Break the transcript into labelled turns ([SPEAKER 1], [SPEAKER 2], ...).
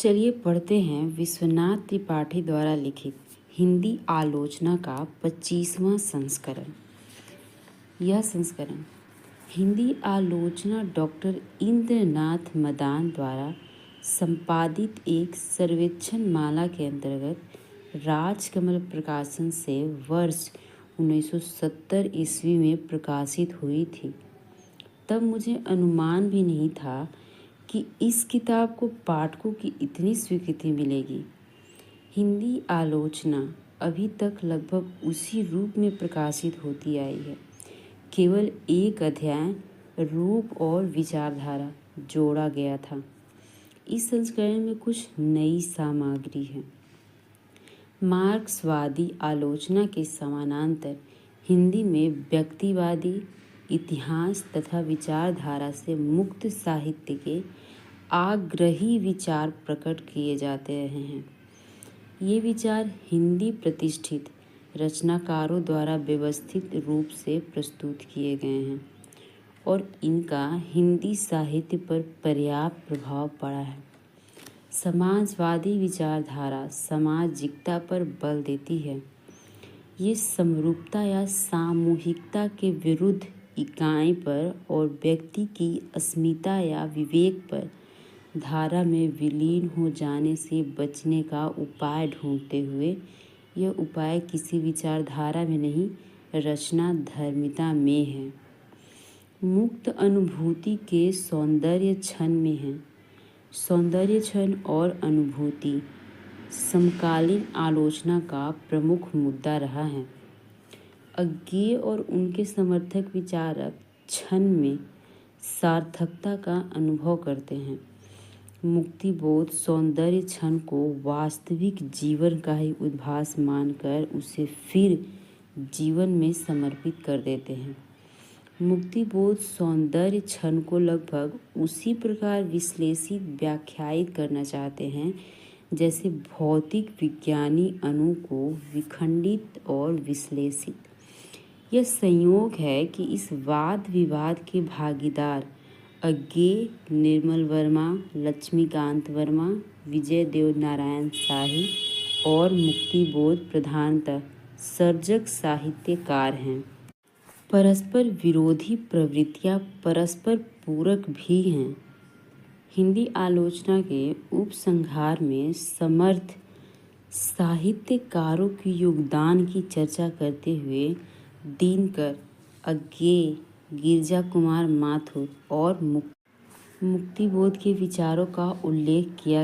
[SPEAKER 1] चलिए पढ़ते हैं विश्वनाथ त्रिपाठी द्वारा लिखित हिंदी आलोचना का 25वां संस्करण। यह संस्करण हिंदी आलोचना डॉक्टर इंद्रनाथ मदान द्वारा संपादित एक सर्वेक्षण माला के अंतर्गत राजकमल प्रकाशन से वर्ष 1970 ईस्वी में प्रकाशित हुई थी। तब मुझे अनुमान भी नहीं था कि इस किताब को पाठकों की इतनी स्वीकृति मिलेगी। हिंदी आलोचना अभी तक लगभग उसी रूप में प्रकाशित होती आई है। केवल एक अध्याय रूप और विचारधारा जोड़ा गया था। इस संस्करण में कुछ नई सामग्री है। मार्क्सवादी आलोचना के समानांतर हिंदी में व्यक्तिवादी इतिहास तथा विचारधारा से मुक्त साहित्य के आग्रही विचार प्रकट किए जाते रहे हैं। ये विचार हिंदी प्रतिष्ठित रचनाकारों द्वारा व्यवस्थित रूप से प्रस्तुत किए गए हैं और इनका हिंदी साहित्य पर पर्याप्त प्रभाव पड़ा है। समाजवादी विचारधारा सामाजिकता पर बल देती है। ये समरूपता या सामूहिकता के विरुद्ध इकाई पर और व्यक्ति की अस्मिता या विवेक पर धारा में विलीन हो जाने से बचने का उपाय ढूंढते हुए, यह उपाय किसी विचारधारा में नहीं, रचना धर्मिता में है। मुक्त अनुभूति के सौंदर्य क्षण में है। सौंदर्य क्षण और अनुभूति समकालीन आलोचना का प्रमुख मुद्दा रहा है। अज्ञेय और उनके समर्थक विचारक क्षण में सार्थकता का अनुभव करते हैं। मुक्तिबोध सौंदर्य क्षण को वास्तविक जीवन का ही उद्भास मानकर उसे फिर जीवन में समर्पित कर देते हैं। मुक्तिबोध सौंदर्य क्षण को लगभग उसी प्रकार विश्लेषित व्याख्यायित करना चाहते हैं जैसे भौतिक विज्ञानी अणु को विखंडित और विश्लेषित। यह संयोग है कि इस वाद विवाद के भागीदार अज्ञेय निर्मल वर्मा, लक्ष्मीकांत वर्मा, विजय देव नारायण शाही और मुक्तिबोध प्रधानतः सर्जक साहित्यकार हैं। परस्पर विरोधी प्रवृत्तियां परस्पर पूरक भी हैं। हिंदी आलोचना के उपसंहार में समर्थ साहित्यकारों के योगदान की चर्चा करते हुए दिनकर, अज्ञेय, गिरिजा कुमार माथुर और मुक्तिबोध के विचारों का उल्लेख किया